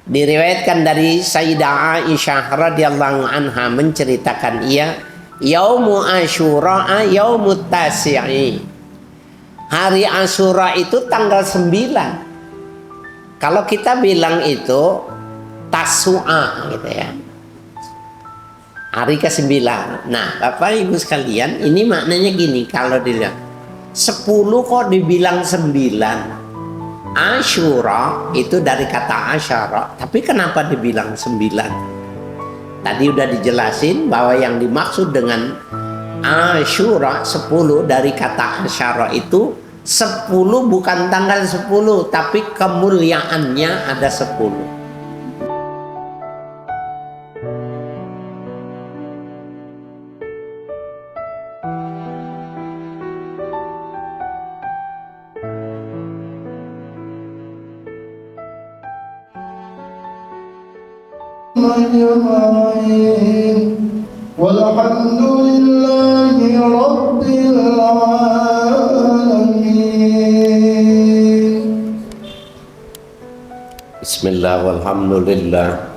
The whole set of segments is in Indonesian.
Diriwayatkan dari Sayyidah Aisyah radhiyallahu anha menceritakan Yaumu Asyura yaumut tasi'i. Hari Asyura itu tanggal 9. Kalau kita bilang itu Tasu'a gitu ya. Hari ke-9. Nah, Bapak Ibu sekalian, ini maknanya gini, kalau dilihat 10 kok dibilang 9. Asyura itu dari kata asyara, tapi kenapa dibilang 9? Tadi udah dijelasin bahwa yang dimaksud dengan Asyura 10 dari kata asyara itu 10 bukan tanggal 10, tapi kemuliaannya ada 10. والحمد لله رب العالمين. Bismillah walhamdulillah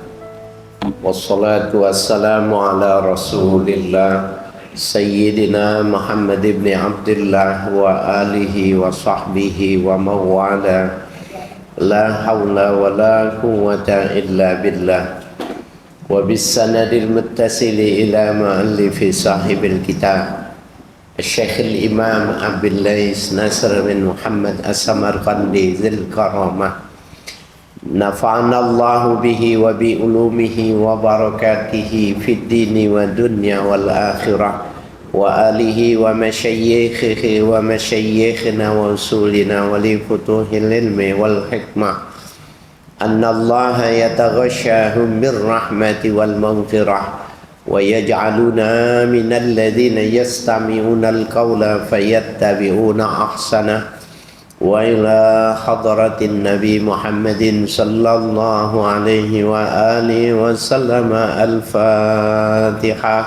wassalatu wassalamu ala rasulillah Sayyidina Muhammad ibn Abdullah wa alihi wa sahbihi wa mawala. La hawla wa la quwwata illa billah. Wa bisanadil muttasili ila ma'allifi sahibil kitab Syekh al-Imam Abdul Lais Nasr bin Muhammad As-Samarqandi Zil Karamah. Nafa'ana Allahu bihi wa bi ulumihi wa barakatihi fid dini wa dunya wal akhirah wa alihi wa masyayikhihi wa masyayikhina wa usulina wa li futuhil ilmi wal hikmah. Anna Allah yataghashahum birrahmati wal maghfirah wa yaj'aluna minal ladhina yastami'una al-qawla fayattabi'una ahsana. Wa ila hadratin Nabi Muhammadin sallallahu alaihi wa alihi wa sallam. Al-Fatihah.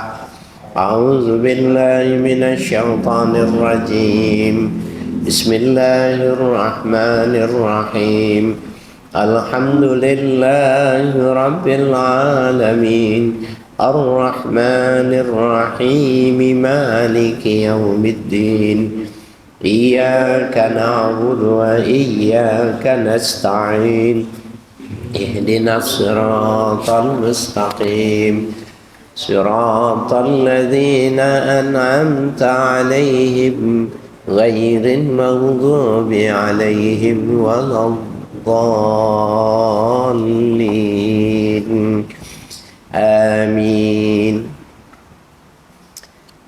A'udzu billahi minasy syaithanir rajim. Bismillahirrahmanirrahim. Alhamdulillahi rabbil alamin. Ar-Rahmanir Rahim. Maliki yaumiddin. Iyyaka na'budu wa iyyaka nasta'in. Ihdinas siratal mustaqim. Siratal ladzina an'amta 'alaihim ghairil maghdubi 'alaihim waladdallin. Amin.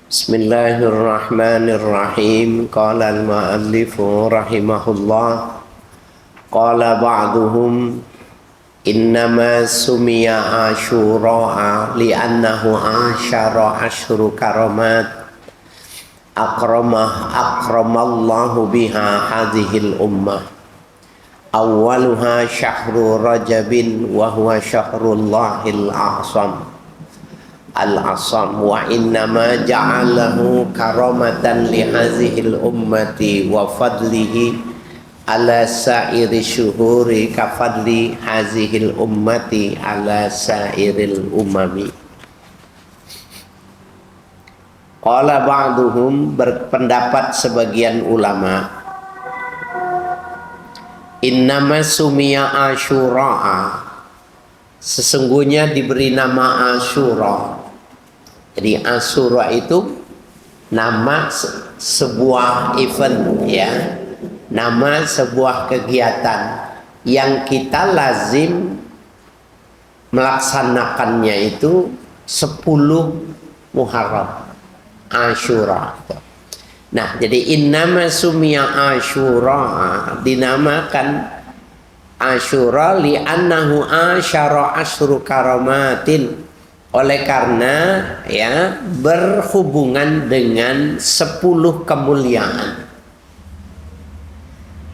Bismillahirrahmanirrahim. Qala al-mu'allifu rahimahullah. Qala ba'duhum innama sumiya Asyura li'annahu asyara asyru karamat akramallahu biha hadhil ummah. Awwaluha syahru Rajabin wa huwa syahrullahil a'zam al-asam wa innama ja'alahu karamatan li hadhil ummati wa fadlihi ala sa'iri syuhuri kafadli hazihil ummati ala sa'iril umami. Qala ba'duhum, berpendapat sebagian ulama, innama sumiya Asyura, sesungguhnya diberi nama Asyura. Jadi Asyura itu nama sebuah event ya, nama sebuah kegiatan yang kita lazim melaksanakannya itu 10 Muharram Asyura. Nah, jadi innama sumiya Asyura, dinamakan Asyura li'annahu asyara asyru karamatin, oleh karena ya berhubungan dengan 10 kemuliaan.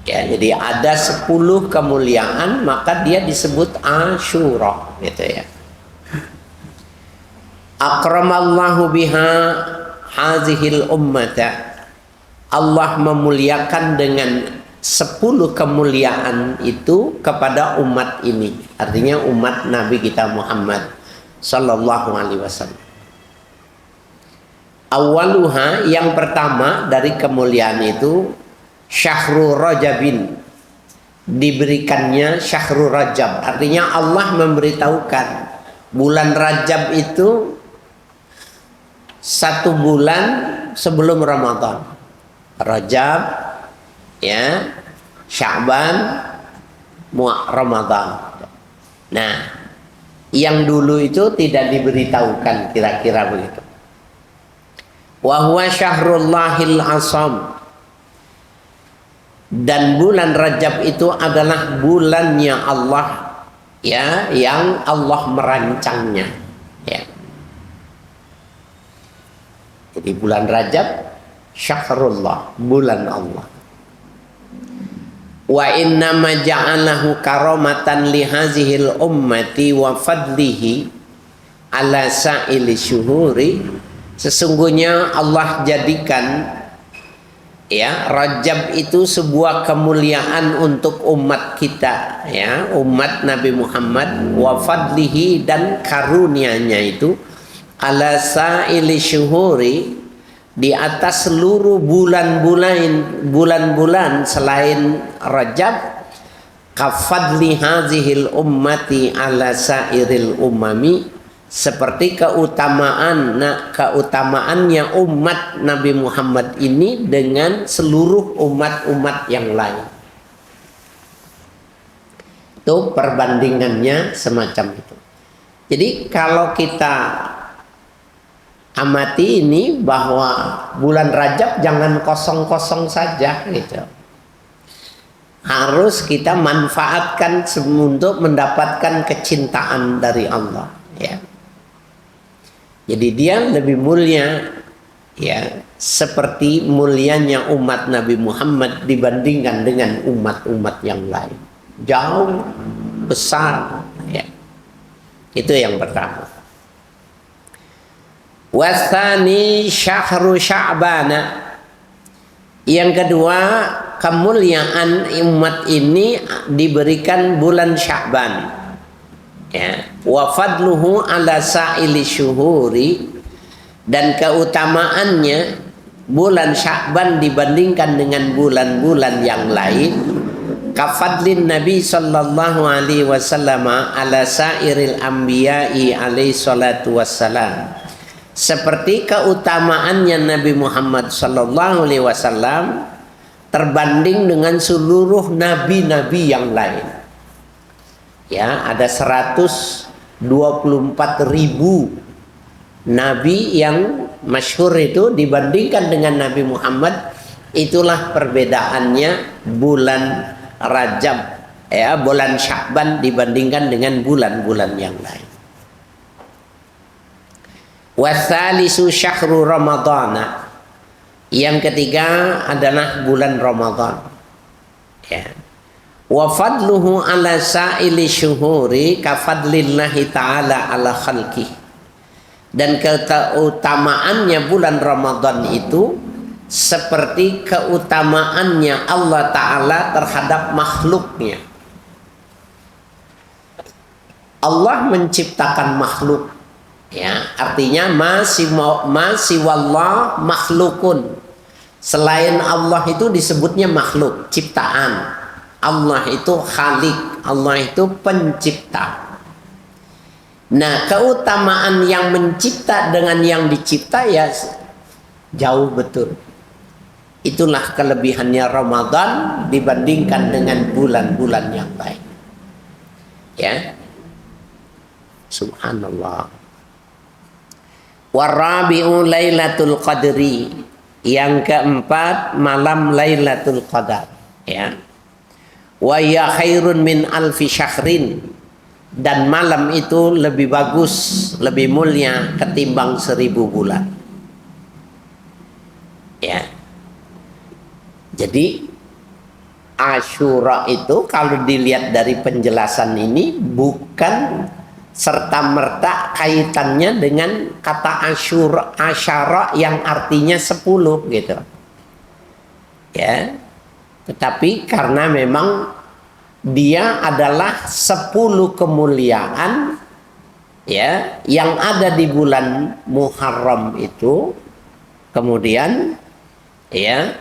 Ya, jadi ada 10 kemuliaan, maka dia disebut Asyura gitu ya. Akramallahu biha hazihil ummata, Allah memuliakan dengan 10 kemuliaan itu kepada umat ini, artinya umat Nabi kita Muhammad sallallahu alaihi wasallam. Awaluha, yang pertama dari kemuliaan itu syahrul rajabin, diberikannya syahrul rajab, artinya Allah memberitahukan bulan Rajab itu 1 bulan sebelum Ramadan. Rajab, ya, Sya'ban, Ramadan. Nah, yang dulu itu tidak diberitahukan, kira-kira begitu. Wa huwa syahrullahil asam, dan bulan Rajab itu adalah bulannya Allah, ya, yang Allah merancangnya, ya. Jadi bulan Rajab syahrullah, bulan Allah. Wa inna ma ja'alahu karamatan li hazihil ummati wa fadlihi ala sa'ili syuhuri. Sesungguhnya Allah jadikan, ya, Rajab itu sebuah kemuliaan untuk umat kita, ya, umat Nabi Muhammad, wa fadlihi, dan karunia-Nya itu ala sa'ili syuhuri, di atas seluruh bulan-bulan selain Rajab, kafadli hazihil ummati ala sairil umami, seperti keutamaannya umat Nabi Muhammad ini dengan seluruh umat-umat yang lain. Itu perbandingannya semacam itu. Jadi kalau kita amati ini, bahwa bulan Rajab jangan kosong-kosong saja gitu. Harus kita manfaatkan untuk mendapatkan kecintaan dari Allah, ya. Jadi dia lebih mulia, ya, seperti mulianya umat Nabi Muhammad dibandingkan dengan umat-umat yang lain. Jauh besar, ya. Itu yang pertama. Wasani syahru sya'bana, yang kedua kemuliaan umat ini diberikan bulan Sya'ban, ya. Wa fadluhu ala sa'ili syuhuri, dan keutamaannya bulan Sya'ban dibandingkan dengan bulan-bulan yang lain, kafadlin Nabi sallallahu alaihi wasallam ala sa'iril anbiya'i alaihi salatu wassalam, seperti keutamaannya Nabi Muhammad sallallahu alaihi wasallam terbanding dengan seluruh nabi-nabi yang lain. Ya, ada 124.000 nabi yang masyhur itu dibandingkan dengan Nabi Muhammad. Itulah perbedaannya bulan Rajab, ya, bulan Sya'ban dibandingkan dengan bulan-bulan yang lain. Wathalisu syahru ramadana, yang ketiga adalah bulan Ramadan, ya. Wa fadluhu ala sa'ili syuhuri kafadlillahi ta'ala ala khalqih, dan keutamaannya bulan Ramadan itu seperti keutamaannya Allah Ta'ala terhadap makhluknya. Allah menciptakan makhluk, ya, artinya masih wallah makhlukun. Selain Allah itu disebutnya makhluk, ciptaan. Allah itu khalik, Allah itu pencipta. Nah, keutamaan yang mencipta dengan yang dicipta ya jauh betul. Itulah kelebihannya Ramadan dibandingkan dengan bulan-bulan yang lain, ya. Subhanallah. Warabi'u Lailatul Qadri, yang keempat malam Lailatul Qadar, ya. Wa ya khairun min alfi syahrin, dan malam itu lebih bagus, lebih mulia ketimbang 1000 bulan, ya. Jadi Asyura itu kalau dilihat dari penjelasan ini bukan serta-merta kaitannya dengan kata asyara yang artinya 10 gitu, ya. Tetapi karena memang dia adalah 10 kemuliaan ya yang ada di bulan Muharram itu, kemudian ya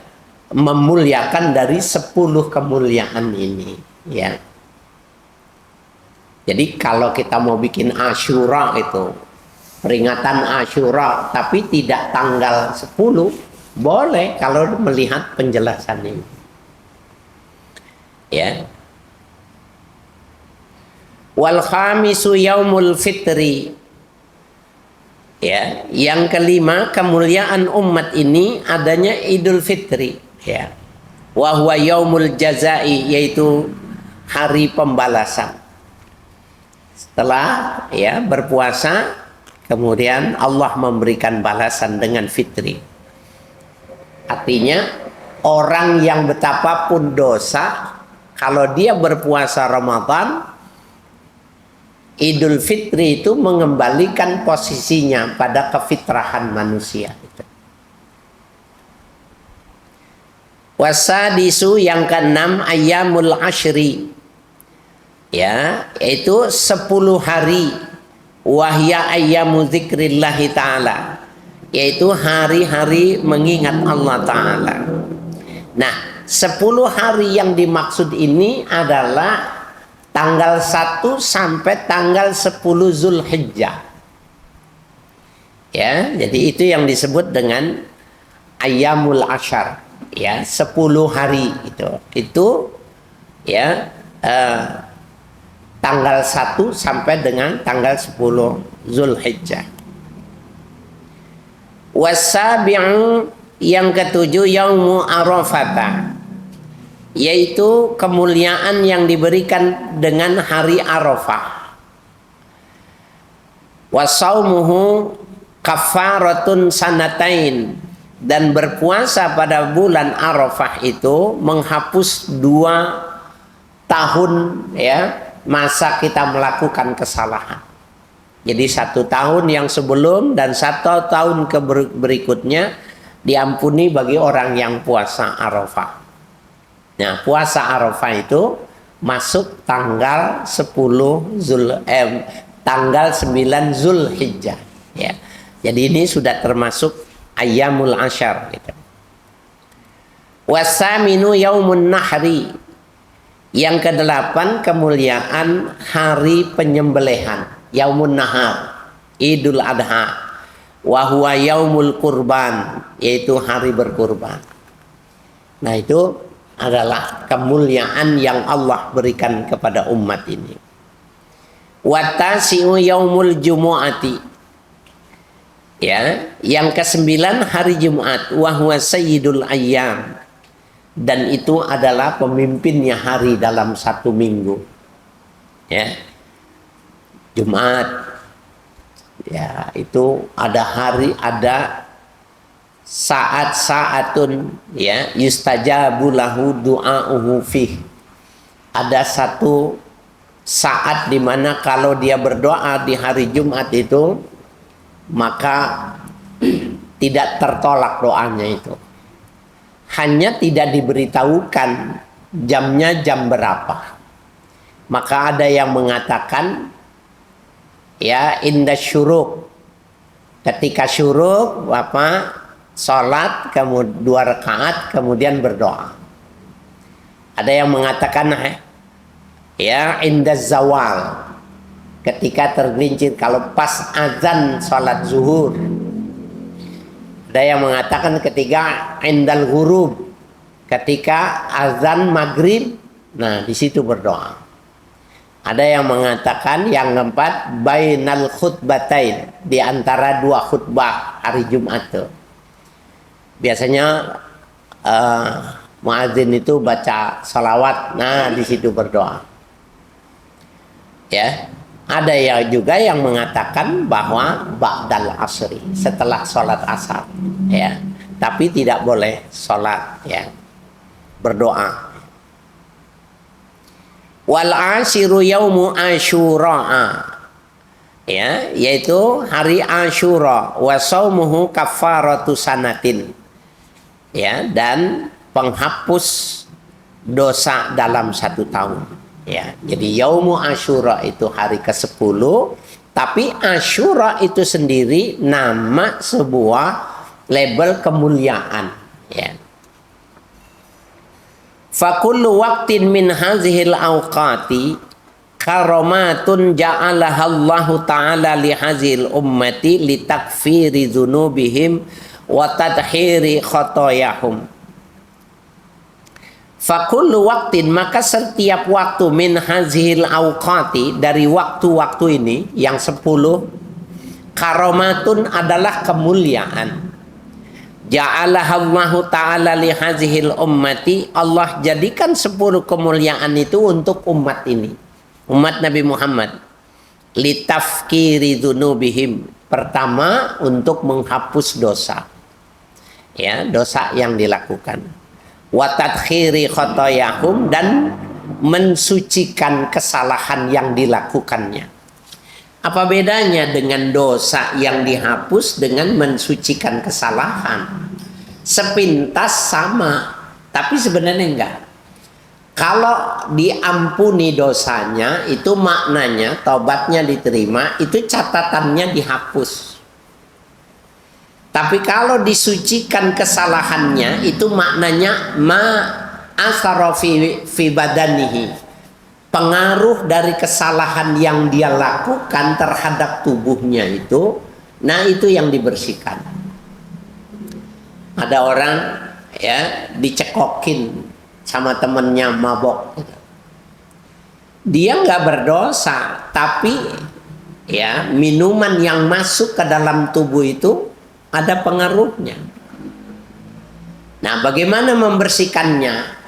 memuliakan dari 10 kemuliaan ini ya. Jadi kalau kita mau bikin Asyura itu, peringatan Asyura tapi tidak tanggal 10, boleh kalau melihat penjelasan ini ya. Wal khamisu yaumul fitri ya, yang kelima kemuliaan umat ini adanya Idul Fitri ya. Wa huwa yaumul jazai, yaitu hari pembalasan. Setelah ya berpuasa, kemudian Allah memberikan balasan dengan fitri. Artinya orang yang betapapun dosa, kalau dia berpuasa Ramadan, Idul Fitri itu mengembalikan posisinya pada kefitrahan manusia. Wasadisu, yang keenam, ayyamul ashri ya, yaitu 10 hari. Wahya ayyamu dzikrillahi ta'ala, yaitu hari-hari mengingat Allah Ta'ala. Nah, 10 hari yang dimaksud ini adalah tanggal 1 sampai tanggal 10 Zulhijjah. Ya, jadi itu yang disebut dengan Ayyamul Ashar, ya, 10 hari itu. Itu ya tanggal 1 sampai dengan tanggal 10 Zulhijjah. Wasabi'u, yang ketujuh, yaumu Arafah, yaitu kemuliaan yang diberikan dengan hari Arafah. Wasaumuhu kafaratun sanatain, dan berpuasa pada bulan Arafah itu menghapus 2 tahun ya masa kita melakukan kesalahan. Jadi 1 tahun yang sebelum dan 1 tahun berikutnya diampuni bagi orang yang puasa Arafah. Nah, puasa Arafah itu masuk tanggal 9 Zulhijjah ya. Jadi ini sudah termasuk Ayyamul Ashar gitu. Wasaminu yaumun nahri, yang ke-8 kemuliaan hari penyembelihan, yaumun nahar, Idul Adha. Wa huwa yaumul kurban, yaitu hari berkurban. Nah, itu adalah kemuliaan yang Allah berikan kepada umat ini. Watasi'u yaumul jumu'ati, ya, yang ke-9 hari Jumat. Wa huwa sayyidul ayyam, dan itu adalah pemimpinnya hari dalam 1 minggu ya. Jumat ya, itu ada hari, ada saatun ya, yustajabu lahu du'auhu fih. Ada 1 saat di mana kalau dia berdoa di hari Jumat itu, maka tidak tertolak doanya itu. Hanya tidak diberitahukan jamnya jam berapa. Maka ada yang mengatakan ya inda syuruk, ketika syuruk sholat, kemudian 2 rakaat, kemudian berdoa. Ada yang mengatakan ya inda zawal, ketika tergelincir, kalau pas azan sholat zuhur. Ada yang mengatakan ketika indal ghurub, ketika azan maghrib, nah di situ berdoa. Ada yang mengatakan yang keempat bainal khutbatain, di antara 2 khutbah hari Jumat tuh. Biasanya muadzin itu baca salawat, nah di situ berdoa. Ya, ada ya juga yang mengatakan bahwa ba'dal asri, setelah sholat asar, ya. Tapi tidak boleh sholat, ya, berdoa. Wal ashiru yaumu asyura, ya, yaitu hari Asyura. Wa saumuhu kafaratu sanatin, ya, dan penghapus dosa dalam 1 tahun. Ya, jadi Yaumu Asyura itu hari ke-10, tapi Asyura itu sendiri nama sebuah label kemuliaan. Ya. Fakullu waqtin min hazihil awqati karomatun ja'alaha Allah ta'ala li hazil ummati li takfiri dzunubihim wa tadhiri khotoyahum. Fakullu waqtin, maka setiap waktu min hazil awqati, dari waktu-waktu ini yang 10, karomatun adalah kemuliaan. Ja'alaha Allah ta'ala li hazil ummati, Allah jadikan 10 kemuliaan itu untuk umat ini, umat Nabi Muhammad. Litafkiri dzunubihim, pertama untuk menghapus dosa, ya, dosa yang dilakukan. Wa tadkhiri khotoyahum, dan mensucikan kesalahan yang dilakukannya. Apa bedanya dengan dosa yang dihapus dengan mensucikan kesalahan? Sepintas sama, tapi sebenarnya enggak. Kalau diampuni dosanya, itu maknanya tobatnya diterima, itu catatannya dihapus. Tapi kalau disucikan kesalahannya, itu maknanya asara fi badanihi, pengaruh dari kesalahan yang dia lakukan terhadap tubuhnya itu, nah itu yang dibersihkan. Ada orang ya dicekokin sama temennya mabok, dia nggak berdosa, tapi ya minuman yang masuk ke dalam tubuh itu ada pengaruhnya. Nah, bagaimana membersihkannya?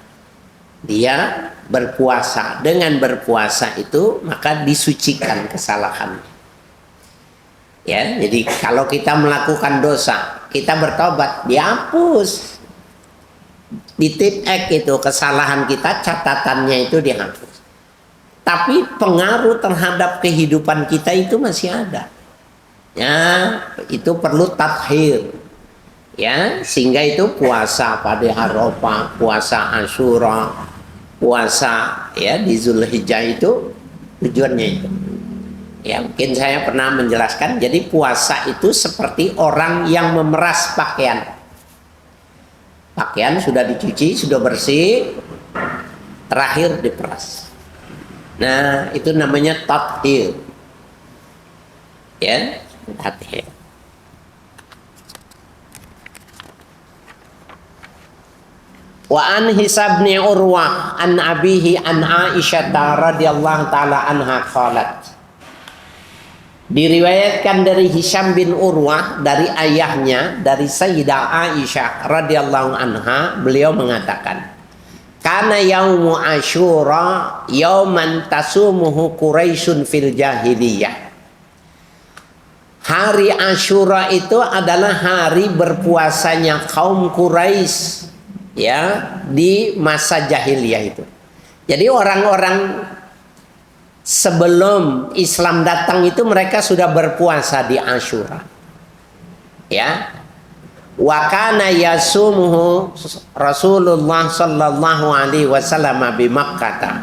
Dia berpuasa. Dengan berpuasa itu maka disucikan kesalahan. Ya, jadi kalau kita melakukan dosa, kita bertobat, dihapus. Ditipek itu kesalahan kita, catatannya itu dihapus. Tapi pengaruh terhadap kehidupan kita itu masih ada. Ya, itu perlu tathir, ya, sehingga itu puasa pada Arafah, puasa Asyura, puasa ya di Zulhijjah itu tujuannya itu. Ya, mungkin saya pernah menjelaskan. Jadi puasa itu seperti orang yang memeras pakaian. Pakaian sudah dicuci, sudah bersih, terakhir diperas. Nah, itu namanya tathir. Ya. Hati. Wa an Hisab bin Urwah an abihi an Aisyah radhiyallahu taala anha qalat. Diriwayatkan dari Hisham bin Urwah dari ayahnya, dari Sayyidah Aisyah radhiyallahu anha, beliau mengatakan, kana yaumu Asyura yauman tasumuhu Quraisyun fil jahiliyah. Hari Asyura itu adalah hari berpuasanya kaum Quraisy, ya, di masa jahiliyah itu. Jadi orang-orang sebelum Islam datang itu mereka sudah berpuasa di Asyura. Ya. Wa kana yasumuhu Rasulullah sallallahu alaihi wasallam bi Makkah.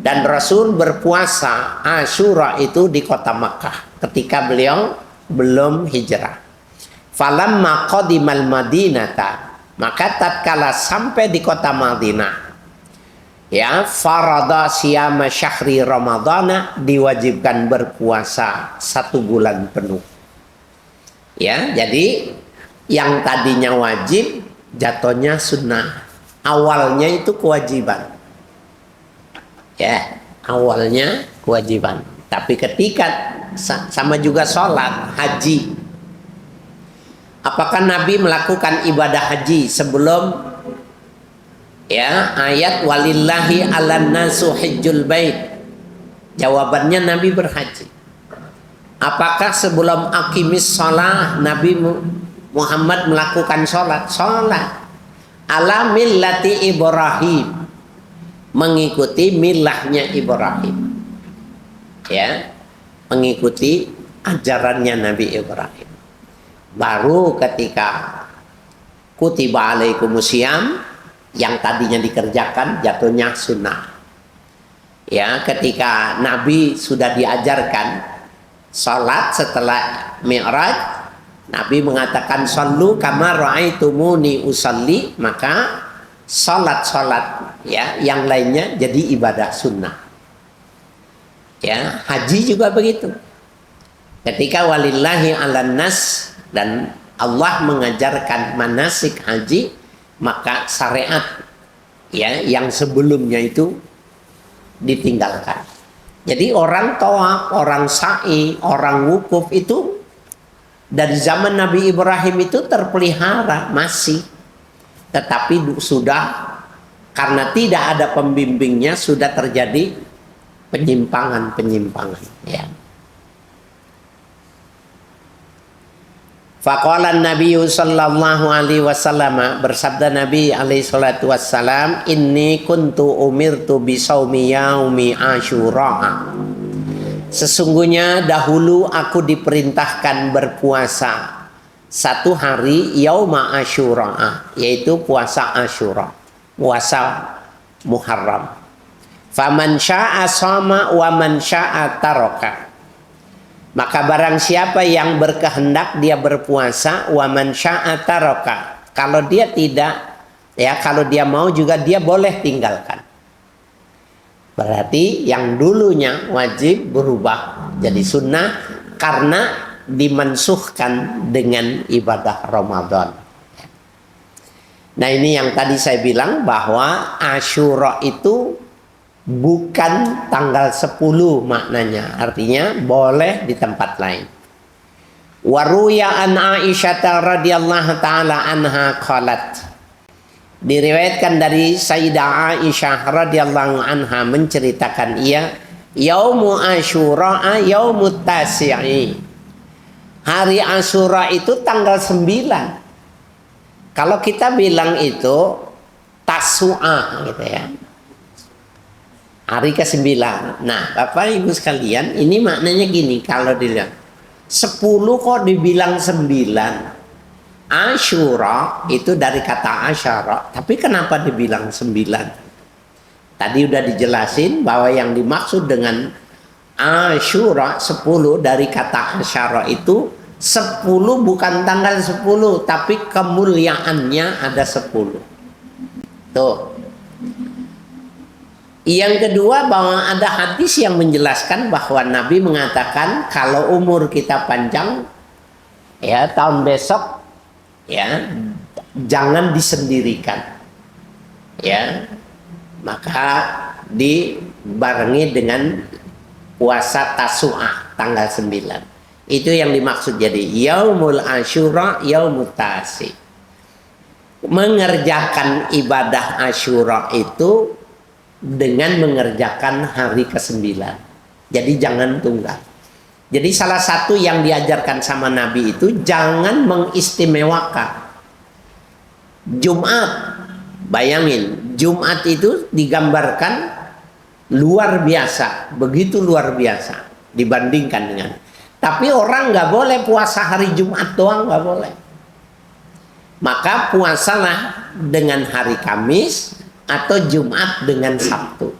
Dan Rasul berpuasa Asyura itu di kota Makkah ketika beliau belum hijrah. Falamma qadimal Madinata, maka tatkala sampai di kota Madinah, ya, farada siyama syahri Ramadana, diwajibkan berpuasa 1 bulan penuh. Ya, jadi yang tadinya wajib jatuhnya sunnah. Awalnya itu kewajiban. Ya, awalnya kewajiban. Tapi ketika sama juga sholat, haji. Apakah Nabi melakukan ibadah haji sebelum ya ayat walillahi 'alan nasu hajjul bait? Jawabannya Nabi berhaji. Apakah sebelum aqimis shalah Nabi Muhammad melakukan sholat? Sholat. Ala millati Ibrahim, mengikuti milahnya Ibrahim, ya, mengikuti ajarannya Nabi Ibrahim. Baru ketika kutiba alaikumusiyam, yang tadinya dikerjakan jatuhnya sunnah. Ya, ketika Nabi sudah diajarkan salat setelah Mi'raj, Nabi mengatakan sallu kama ra'aitumuni usalli, maka salat ya yang lainnya jadi ibadah sunnah. Ya, haji juga begitu. Ketika walillahi 'alan nas dan Allah mengajarkan manasik haji, maka syariat ya yang sebelumnya itu ditinggalkan. Jadi orang tawaf, orang sa'i, orang wukuf itu dari zaman Nabi Ibrahim itu terpelihara masih, tetapi sudah karena tidak ada pembimbingnya sudah terjadi penyimpangan ya. Faqala Nabi sallallahu alaihi wasallam, bersabda Nabi alaihi salatu wassalam, inni kuntu umirtu bisaumi yaumi Asyura. Sesungguhnya dahulu aku diperintahkan berpuasa satu hari yauma Asyura, yaitu puasa Asyura, puasa Muharram. Faman syaa shoma wa man syaa taraka. Maka barang siapa yang berkehendak dia berpuasa, wa man syaa taraka. Kalau dia tidak, ya kalau dia mau juga dia boleh tinggalkan. Berarti yang dulunya wajib berubah jadi sunnah karena dimansuhkan dengan ibadah Ramadan. Nah ini yang tadi saya bilang bahwa Asyura itu bukan tanggal 10 maknanya, artinya boleh di tempat lain. Waruya an Aisyah radhiyallahu taala anha qalat, diriwayatkan dari Sayyidah Aisyah radhiyallahu anha menceritakan ia, yaumu Asyura yaumut tasi'i, hari Asyura itu tanggal 9. Kalau kita bilang itu Tasu'ah gitu ya, hari ke-9. Nah, Bapak Ibu sekalian, ini maknanya gini, kalau dilihat 10 kok dibilang 9. Asyura itu dari kata asyara, tapi kenapa dibilang 9? Tadi udah dijelasin bahwa yang dimaksud dengan Asyura 10 dari kata asyara itu 10 bukan tanggal 10, tapi kemuliaannya ada 10. Tuh. Yang kedua, bahwa ada hadis yang menjelaskan bahwa Nabi mengatakan kalau umur kita panjang ya tahun besok ya jangan disendirikan ya, maka dibarengi dengan puasa Tasu'ah tanggal 9. Itu yang dimaksud jadi yaumul Asyura yaumut tasi. Mengerjakan ibadah Asyura itu dengan mengerjakan hari ke-9. Jadi jangan tunggal. Jadi salah satu yang diajarkan sama Nabi itu jangan mengistimewakan Jumat. Bayangin, Jumat itu digambarkan luar biasa, begitu luar biasa dibandingkan dengan. Tapi orang nggak boleh puasa hari Jumat doang, nggak boleh. Maka puasalah dengan hari Kamis atau Jumat dengan Sabtu.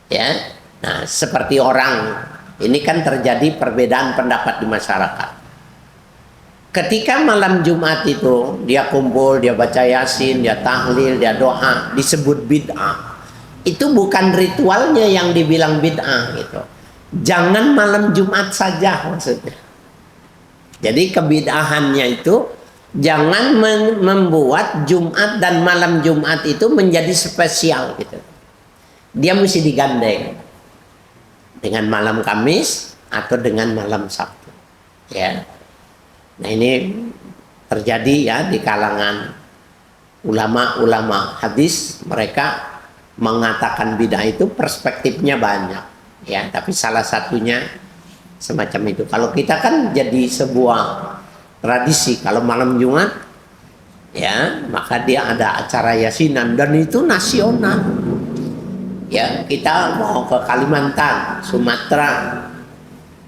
Ya, nah seperti orang ini kan terjadi perbedaan pendapat di masyarakat. Ketika malam Jumat itu dia kumpul, dia baca Yasin, dia tahlil, dia doa, disebut bid'ah. Itu bukan ritualnya yang dibilang bid'ah gitu. Jangan malam Jumat saja maksudnya. Jadi kebid'ahannya itu jangan membuat Jumat dan malam Jumat itu menjadi spesial gitu. Dia mesti digandeng dengan malam Kamis atau dengan malam Sabtu. Ya. Nah ini terjadi ya di kalangan ulama-ulama hadis, mereka mengatakan bid'ah itu perspektifnya banyak. Ya, tapi salah satunya semacam itu. Kalau kita kan jadi sebuah tradisi, kalau malam Jumat ya maka dia ada acara yasinan dan itu nasional ya. Kita mau ke Kalimantan, Sumatera,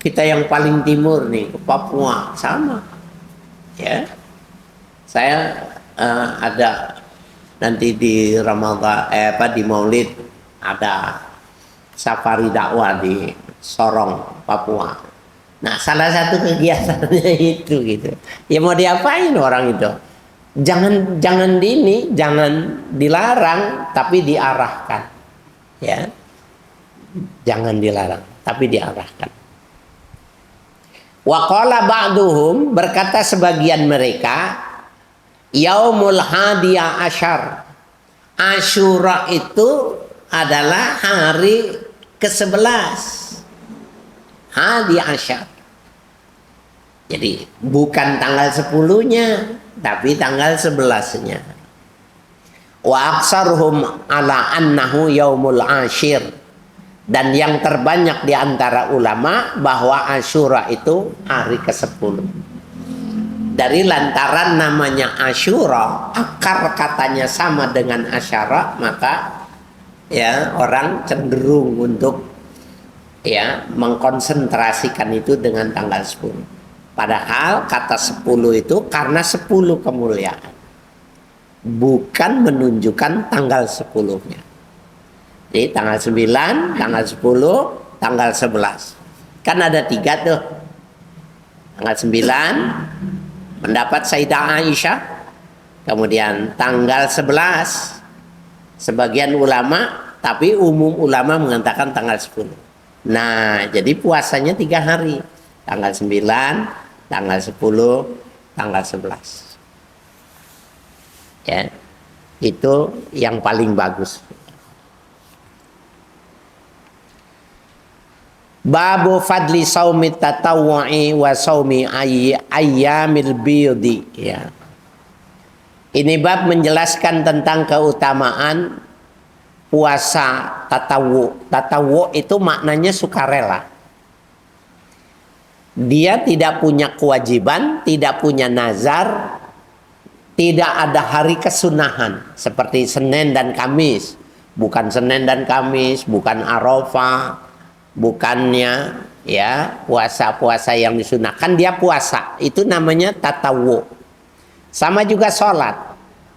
kita yang paling timur nih ke Papua sama ya. Saya ada nanti di Ramadan di Maulid ada safari dakwah di Sorong, Papua. Nah, salah satu kegiatannya itu gitu. Ya mau diapain orang itu? Jangan dilarang, tapi diarahkan. Ya. Jangan dilarang, tapi diarahkan. Wa qala ba'duhum, berkata sebagian mereka, yaumul hadiya asyar. Asyura itu adalah hari ke-11. Hadiya asyar. Jadi bukan tanggal 10-nya, tapi tanggal 11-nya. Wa aksaruhum ala annahu yaumul ashir. Dan yang terbanyak di antara ulama bahwa Asyura itu hari ke-10. Dari lantaran namanya Asyura, akar katanya sama dengan Asyara, maka ya orang cenderung untuk ya mengkonsentrasikan itu dengan tanggal 10. Padahal kata 10 itu karena 10 kemuliaan, bukan menunjukkan tanggal 10-nya. Jadi tanggal 9, tanggal 10, tanggal 11. Kan ada 3 tuh. Tanggal 9 mendapat Sayyidah Aisyah. Kemudian tanggal 11 sebagian ulama, tapi umum ulama mengatakan tanggal 10. Nah, jadi puasanya 3 hari. Tanggal 9, tanggal 10, tanggal 11. Ya. Itu yang paling bagus. Babu fadli saumi tatawwu'i wa saumi ayyamil biyudi, ya. Ini bab menjelaskan tentang keutamaan puasa tatawwu. Tatawwu itu maknanya sukarela. Dia tidak punya kewajiban, tidak punya nazar, tidak ada hari kesunahan seperti Senin dan Kamis. Bukan Senin dan Kamis, bukan Arafah, bukannya ya puasa-puasa yang disunahkan, dia puasa. Itu namanya tatawwu. Sama juga sholat,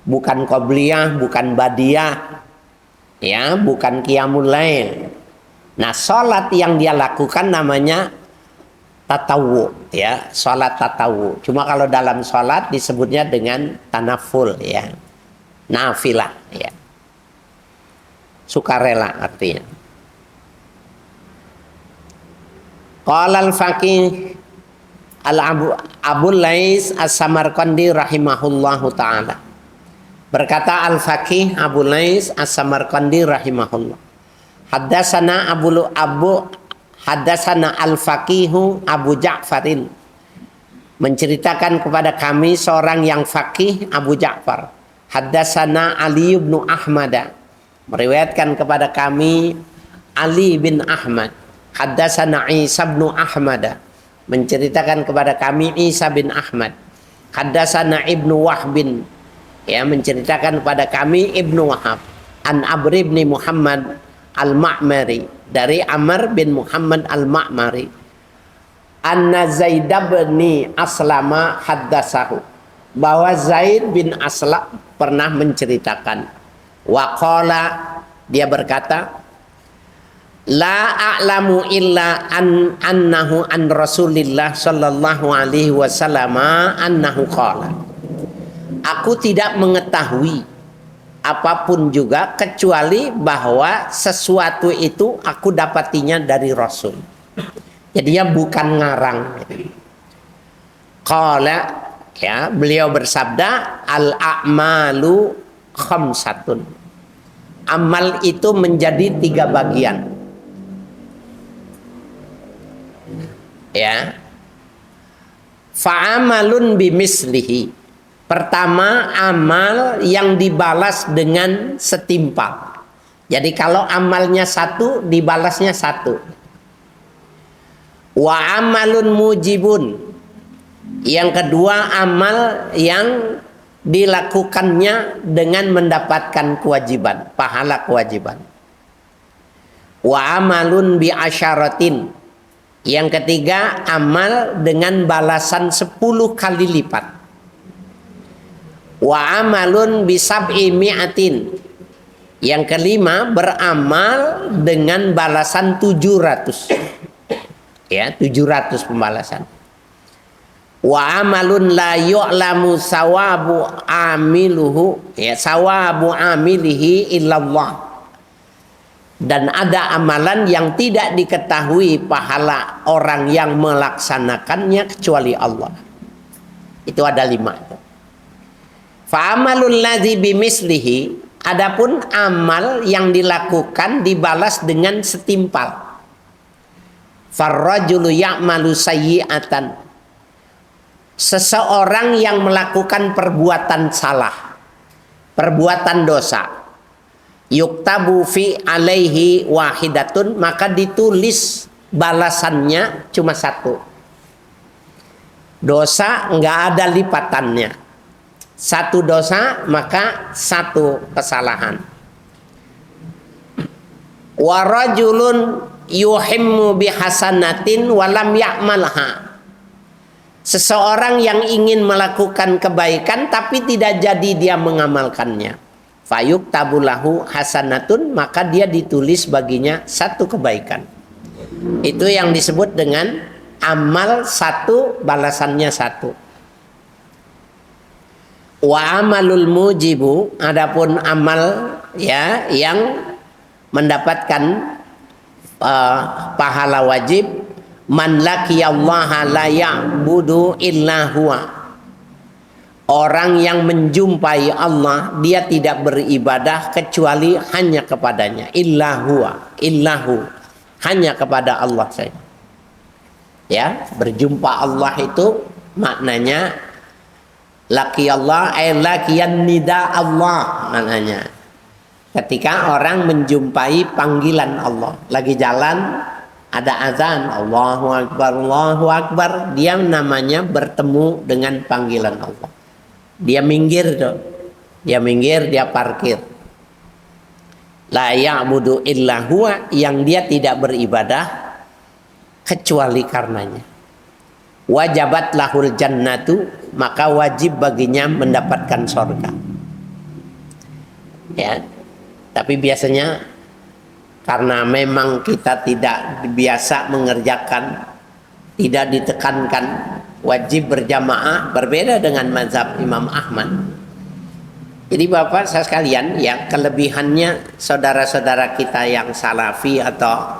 bukan qobliyah, bukan badiyah, ya, bukan qiyamul lail. Nah, sholat yang dia lakukan namanya tatawwu, ya, sholat tatawwu. Cuma kalau dalam sholat disebutnya dengan tanaful, ya, nafilah, ya, sukarela artinya. Qala al-faqih Abul Lais As-Samarqandi rahimahullahu ta'ala. Berkata al-faqih Abul Lais As-Samarqandi rahimahullah. Haddatsana Haddatsana al-faqihu Abu Ja'farin. Menceritakan kepada kami seorang yang faqih, Abu Ja'far. Haddatsana Ali bin Ahmad. Meriwayatkan kepada kami Ali bin Ahmad. Haddatsana Isa bin Ahmad, menceritakan kepada kami Isa bin Ahmad. Haddatsana Ibnu Wahb, ya, menceritakan kepada kami Ibnu Wahab. An Amr bin Muhammad Al-Ma'mari, dari Amr bin Muhammad Al-Ma'mari. Anna Zaid bin Aslama haddatsahu, bahwa Zaid bin Aslam pernah menceritakan. Wa qala, dia berkata, la a'lamu illa annahu an Rasulillah sallallahu alaihi wasallam annahu qala. Aku tidak mengetahui apapun juga kecuali bahwa sesuatu itu aku dapatinya dari Rasul. Jadi ya bukan ngarang. Qala, ya, beliau bersabda, al a'malu khamsatun. Amal itu menjadi 3 bagian. Ya, fa'amalun bimislihi. Pertama, amal yang dibalas dengan setimpal. Jadi kalau amalnya 1, dibalasnya 1. Wa amalun mujibun. Yang kedua, amal yang dilakukannya dengan mendapatkan kewajiban, pahala kewajiban. Wa amalun bi asyaratin. Yang ketiga, amal dengan balasan 10 kali lipat. Wa amalun bisab'i mi'atin. Yang kelima, beramal dengan balasan 700. Ya, 700 pembalasan. Wa amalun la yu'lamu sawabu amiluhu, ya, sawabu amilihi illallah. Dan ada amalan yang tidak diketahui pahala orang yang melaksanakannya kecuali Allah. Itu ada 5. Fa amalul ladzi bimislihi, adapun amal yang dilakukan dibalas dengan setimpal. Farrajulu ya'malu sayyi'atan, seseorang yang melakukan perbuatan salah, perbuatan dosa, yuktabu fi alaihi wahidatun, maka ditulis balasannya cuma 1. Dosa nggak ada lipatannya. 1 dosa maka 1 kesalahan. Wa rajulun yuhimmu bihasanatin walam ya'malha, seseorang yang ingin melakukan kebaikan tapi tidak jadi dia mengamalkannya. Fayuk tabulahu hasanatun, maka dia ditulis baginya 1 kebaikan. Itu yang disebut dengan amal 1 balasannya 1. Wa amalul mujibu, adapun amal ya yang mendapatkan pahala wajib, man laqiyallaha la ya'budu illa huwa, orang yang menjumpai Allah dia tidak beribadah kecuali hanya kepadanya. Illa huwa, illahu, hanya kepada Allah saja. Ya, berjumpa Allah itu maknanya laqiyallah ay laqiyan nida Allah, maknanya ketika orang menjumpai panggilan Allah, lagi jalan ada azan Allahu Akbar, dia namanya bertemu dengan panggilan Allah. Dia minggir tuh, dia parkir. La ya'budu illa huwa, yang dia tidak beribadah kecuali karenanya. Wajabat lahul jannatu, maka wajib baginya mendapatkan surga. Ya, tapi biasanya karena memang kita tidak biasa mengerjakan, tidak ditekankan wajib berjamaah, berbeda dengan mazhab Imam Ahmad. Jadi Bapak saya sekalian, ya, kelebihannya saudara-saudara kita yang salafi atau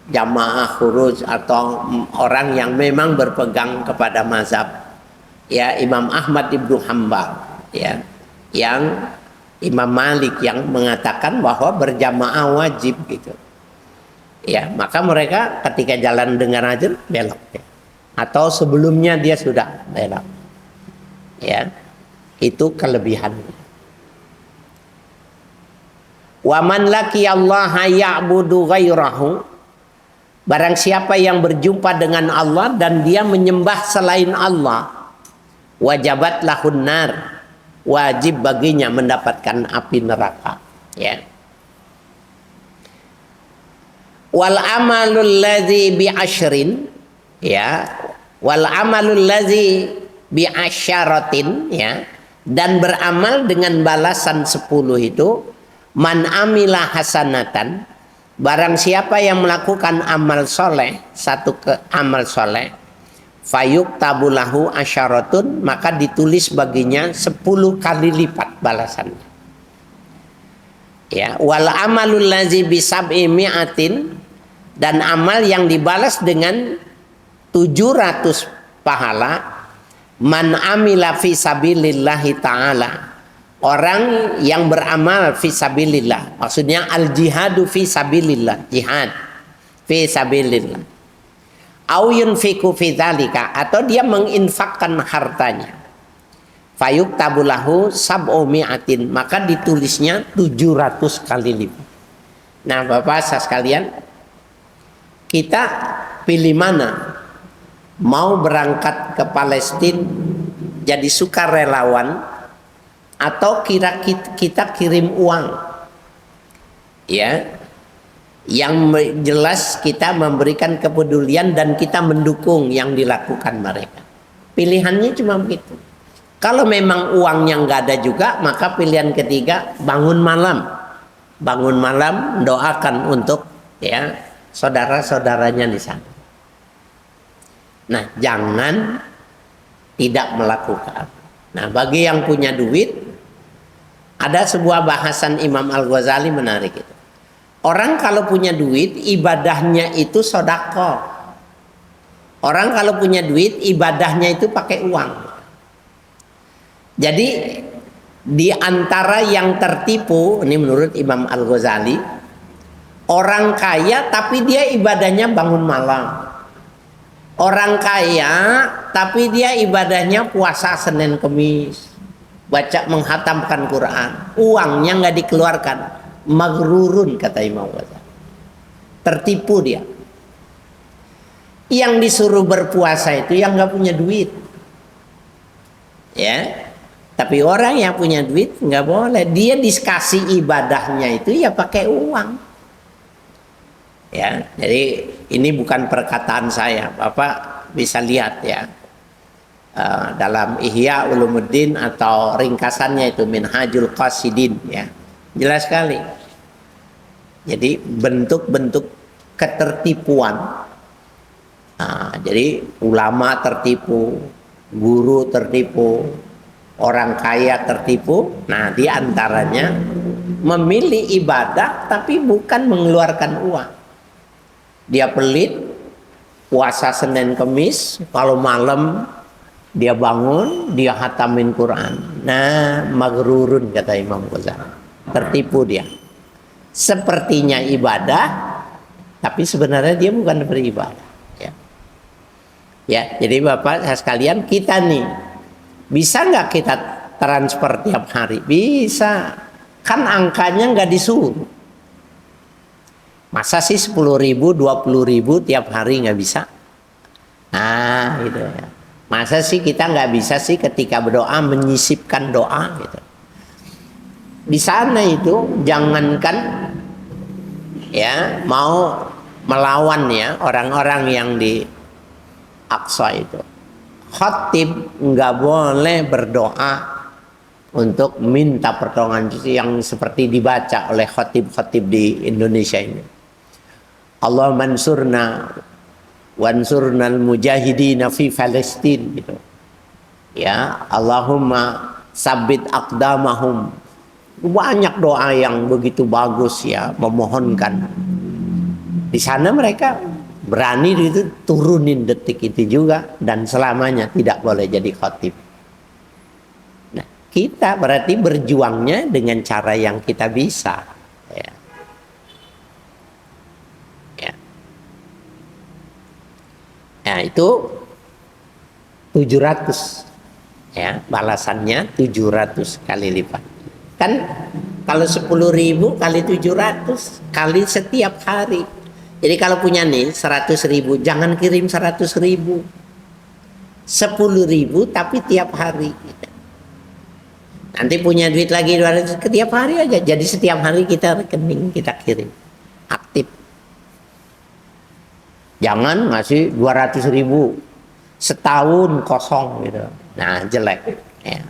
jamaah khuruj atau orang yang memang berpegang kepada mazhab ya Imam Ahmad Ibnu Hambal, ya, yang Imam Malik yang mengatakan bahwa berjamaah wajib gitu. Ya, maka mereka ketika jalan dengan azan belok, ya. Atau sebelumnya dia sudah belok. Ya. Itu kelebihannya. Wa man laqiyallaha ya'budu ghairahu, barang siapa yang berjumpa dengan Allah dan dia menyembah selain Allah, wajabat lahun nar, wajib baginya mendapatkan api neraka. Ya. Wal amalul ladzi bi asyrin, ya, wal amalul ladzi bi asyaratin, ya, dan beramal dengan balasan 10 itu, man amila hasanatan, barang siapa yang melakukan amal soleh, 1 amal soleh, fayuk tabulahu asyaratun, maka ditulis baginya 10 kali lipat balasannya. Ya, wal amalul ladzi bi sab'i mi'atin, dan amal yang dibalas dengan 700 pahala, man amila fi sabilillahi ta'ala, orang yang beramal fi sabilillah, maksudnya al jihadu fi sabilillah, jihad fi sabilillah, au yunfiku fi dzalika, atau dia menginfakkan hartanya, fayuk tabulahu sab'u mi'atin, maka ditulisnya 700 kali lipat. Nah Bapak sekalian, kita pilih mana? Mau berangkat ke Palestina jadi sukarelawan, atau kita kirim uang? Ya, yang jelas kita memberikan kepedulian dan kita mendukung yang dilakukan mereka. Pilihannya cuma begitu. Kalau memang uangnya nggak ada juga, maka pilihan ketiga bangun malam. Bangun malam doakan untuk ya saudara-saudaranya di sana. Nah, jangan tidak melakukan. Nah, bagi yang punya duit, ada sebuah bahasan Imam Al-Ghazali menarik itu. Orang kalau punya duit, ibadahnya itu sodako. Orang kalau punya duit, ibadahnya itu pakai uang. Jadi di antara yang tertipu, ini menurut Imam Al-Ghazali, orang kaya tapi dia ibadahnya bangun malam. Orang kaya tapi dia ibadahnya puasa Senin Kemis, baca menghatamkan Quran, uangnya nggak dikeluarkan, maghrurun kata Imam Ghazali. Tertipu dia. Yang disuruh berpuasa itu yang nggak punya duit, ya. Tapi orang yang punya duit nggak boleh. Dia dikasih ibadahnya itu ya pakai uang. Ya, jadi ini bukan perkataan saya. Bapak bisa lihat ya. Dalam Ihya Ulumuddin atau ringkasannya itu Minhajul Qasidin ya. Jelas sekali. Jadi bentuk-bentuk ketertipuan. Jadi ulama tertipu, guru tertipu, orang kaya tertipu. Nah, di antaranya memilih ibadah tapi bukan mengeluarkan uang. Dia pelit, puasa Senin Kemis, kalau malam dia bangun, dia hatamin Quran. Nah, maghrurun kata Imam Ghazali. Tertipu dia. Sepertinya ibadah, tapi sebenarnya dia bukan beribadah. Ya, jadi Bapak sekalian, kita nih bisa nggak kita transfer tiap hari? Bisa. Kan angkanya nggak disuruh. Masa sih 10.000, 20.000 tiap hari nggak bisa? Nah, gitu ya. Masa sih kita nggak bisa sih ketika berdoa menyisipkan doa gitu? Di sana itu jangankan ya mau melawan ya orang-orang yang di Aqsa itu. Khatib nggak boleh berdoa untuk minta pertolongan yang seperti dibaca oleh khatib-khatib di Indonesia ini. Allah mansurna wansurnal mujahidina fi Palestin gitu. Ya, Allahumma sabbit aqdamahum. Banyak doa yang begitu bagus ya, memohonkan. Di sana mereka berani itu turunin detik itu juga, dan selamanya tidak boleh jadi khatib. Nah, kita berarti berjuangnya dengan cara yang kita bisa. Ya. Ya. Nah, itu 700. Ya, balasannya 700 kali lipat. Kan kalau 10.000 kali 700 kali setiap hari. Jadi kalau punya nih 100.000, jangan kirim 100.000, 10.000 tapi tiap hari. Nanti punya duit lagi 200 ke tiap hari aja. Jadi setiap hari kita rekening, kita kirim aktif. Jangan ngasih 200.000 setahun kosong gitu. Nah, jelek. Ya.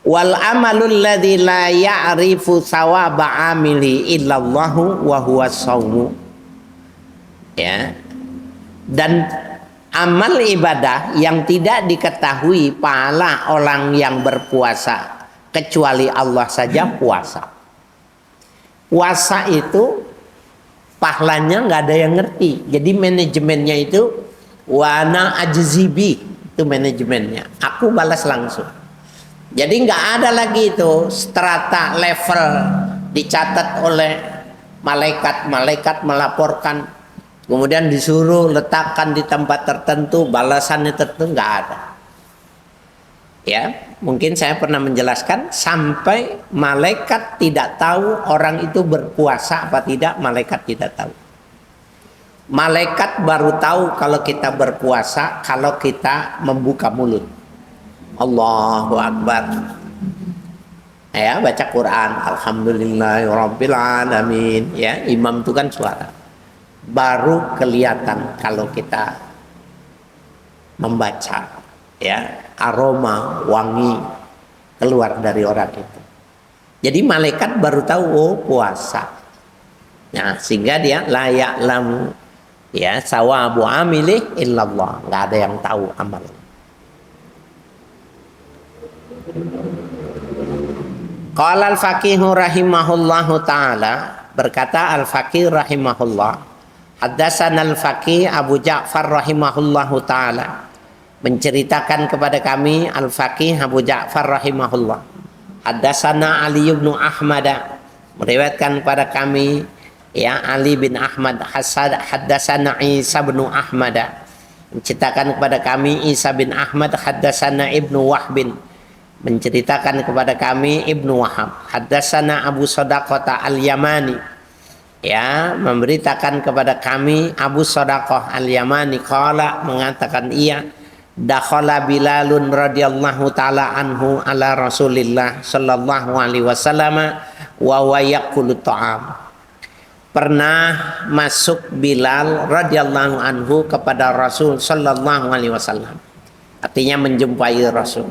Wal amalul ladzi la ya'rifu thawaba amili illallahu wa huwa shaumu. Ya. Dan amal ibadah yang tidak diketahui pahala orang yang berpuasa kecuali Allah saja puasa. Puasa itu pahalanya nggak ada yang ngerti. Jadi manajemennya itu wana ajzibi, itu manajemennya. Aku balas langsung. Jadi nggak ada lagi itu strata level dicatat oleh malaikat melaporkan, kemudian disuruh letakkan di tempat tertentu, balasannya tertentu, nggak ada. Ya, mungkin saya pernah menjelaskan sampai malaikat tidak tahu orang itu berpuasa apa tidak, malaikat tidak tahu. Malaikat baru tahu kalau kita berpuasa kalau kita membuka mulut. Allahu Akbar. Ya, baca Quran, alhamdulillahirabbil alamin. Ya, imam itu kan suara. Baru kelihatan kalau kita membaca, ya, aroma wangi keluar dari orang itu. Jadi malaikat baru tahu, oh puasa. Nah, sehingga dia la ya'lamu, ya, sawabu amilih illallah, nggak ada yang tahu amal. Qala al-faqihu rahimahullahu ta'ala, berkata al-faqih rahimahullah, haddatsana al-faqih Abu Ja'far rahimahullahu ta'ala, menceritakan kepada kami al-faqih Abu Ja'far rahimahullah, haddatsana Ali bin Ahmad, meriwayatkan kepada kami, ya, Ali bin Ahmad, haddatsana Isa bin Ahmad, menceritakan kepada kami Isa bin Ahmad, haddatsana Ibnu Wahbin, menceritakan kepada kami Ibnu Wahab, haddatsana Abu Sadaqah al-Yamani, ya, memberitakan kepada kami Abu Sadaqah al-Yamani, qala, mengatakan ia, dakhala Bilalun radhiyallahu taala anhu ala Rasulillah sallallahu alaihi wasallam wa huwa yaqulu ta'am. Pernah masuk Bilal radhiyallahu anhu kepada Rasul sallallahu alaihi wasallam, artinya menjumpai Rasul,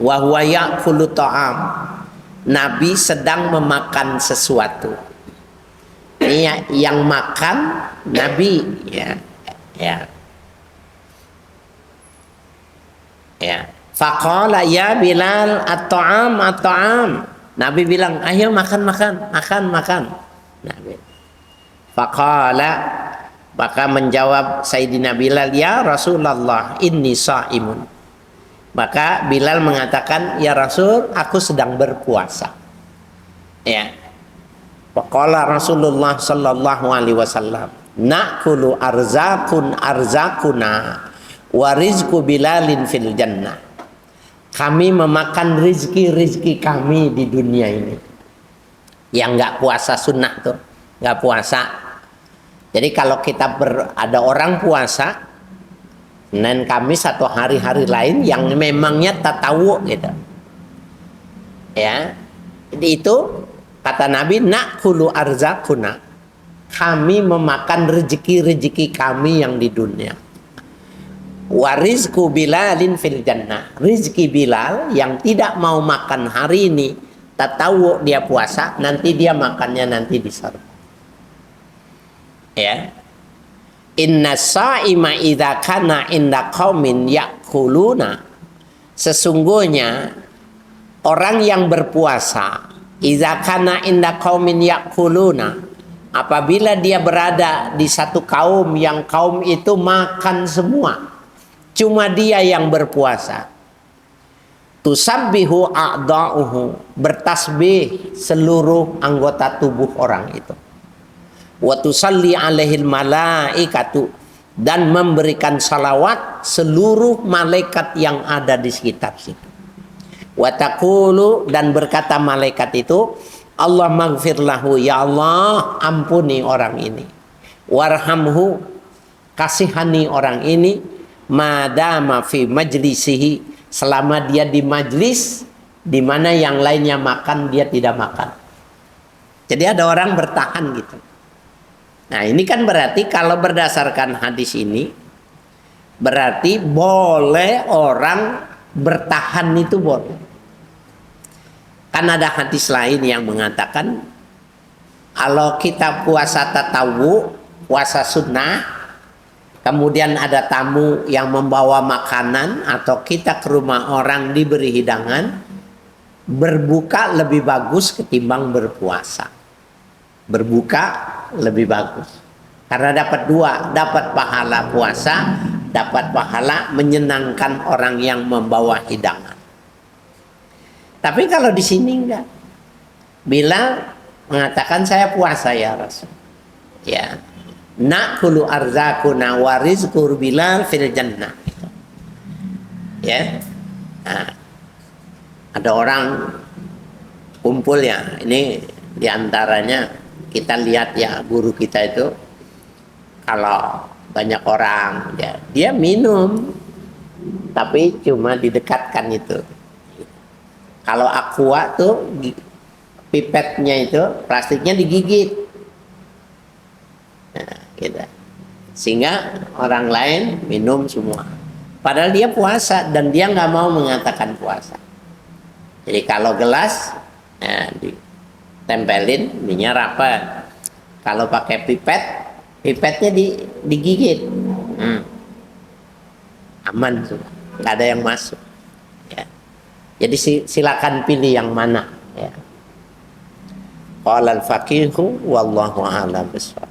wa huwa yaqulu ta'am, Nabi sedang memakan sesuatu. Ini yang makan Nabi, ya, ya. Ya, faqala ya Bilal at-ta'am at-ta'am. Nabi bilang, ayo makan. Nabi. Faqala, maka menjawab Sayyidina Bilal, ya Rasulullah, inni sha'imun. Maka Bilal mengatakan, ya Rasul, aku sedang berpuasa. Ya. Faqala Rasulullah sallallahu alaihi wasallam, na'kulu arzakuna wa rizqu Bilalin fil jannah. Kami memakan rizki kami di dunia ini. Yang nggak puasa sunnah tuh, nggak puasa. Jadi kalau kita ada orang puasa Senin Kamis atau hari-hari lain yang memangnya tatawu gitu, ya, itu kata Nabi, na'kulu arzakuna, kami memakan rezeki kami yang di dunia. Warizku Bilalin fil jannah, rizki Bilal yang tidak mau makan hari ini, tatawu dia puasa, nanti dia makannya nanti di surga. Ya, inna sa'ima idza kana inda qaumin yakuluna, sesungguhnya orang yang berpuasa, idza kana inda qaumin yakuluna, apabila dia berada di satu kaum yang kaum itu makan semua, cuma dia yang berpuasa, tusabbihu a'da'uhu, bertasbih seluruh anggota tubuh orang itu, wa tusalli alaihil malaikatu, dan memberikan salawat seluruh malaikat yang ada di sekitar situ, wa taqulu, dan berkata malaikat itu, Allah maghfirlahu, ya Allah ampuni orang ini, warhamhu, kasihani orang ini, madama fi majlisihi, selama dia di majlis di mana yang lainnya makan dia tidak makan. Jadi ada orang bertahan gitu. Nah, ini kan berarti kalau berdasarkan hadis ini berarti boleh orang bertahan, itu boleh. Kan ada hadis lain yang mengatakan kalau kita puasa tatawu, puasa sunnah, kemudian ada tamu yang membawa makanan atau kita ke rumah orang diberi hidangan, berbuka lebih bagus ketimbang berpuasa. Berbuka lebih bagus karena dapat dua, dapat pahala puasa, dapat pahala menyenangkan orang yang membawa hidangan. Tapi kalau di sini enggak, Bilal mengatakan saya puasa ya Rasul, ya, na'kulu arzakuna wa rizqu Bilal fil jannah. Ya. Nah, ada orang kumpul ya, ini diantaranya kita lihat ya, guru kita itu kalau banyak orang ya, dia minum tapi cuma didekatkan itu. Kalau aqua tuh pipetnya itu plastiknya digigit. Nah, gitu. Sehingga orang lain minum semua. Padahal dia puasa dan dia nggak mau mengatakan puasa. Jadi kalau gelas, ya, ditempelin, ininya rapat. Kalau pakai pipet, pipetnya digigit. Aman tuh, nggak ada yang masuk. Ya. Jadi silakan pilih yang mana. Ya. Qala al-faqihu wallahu a'lam bishawab.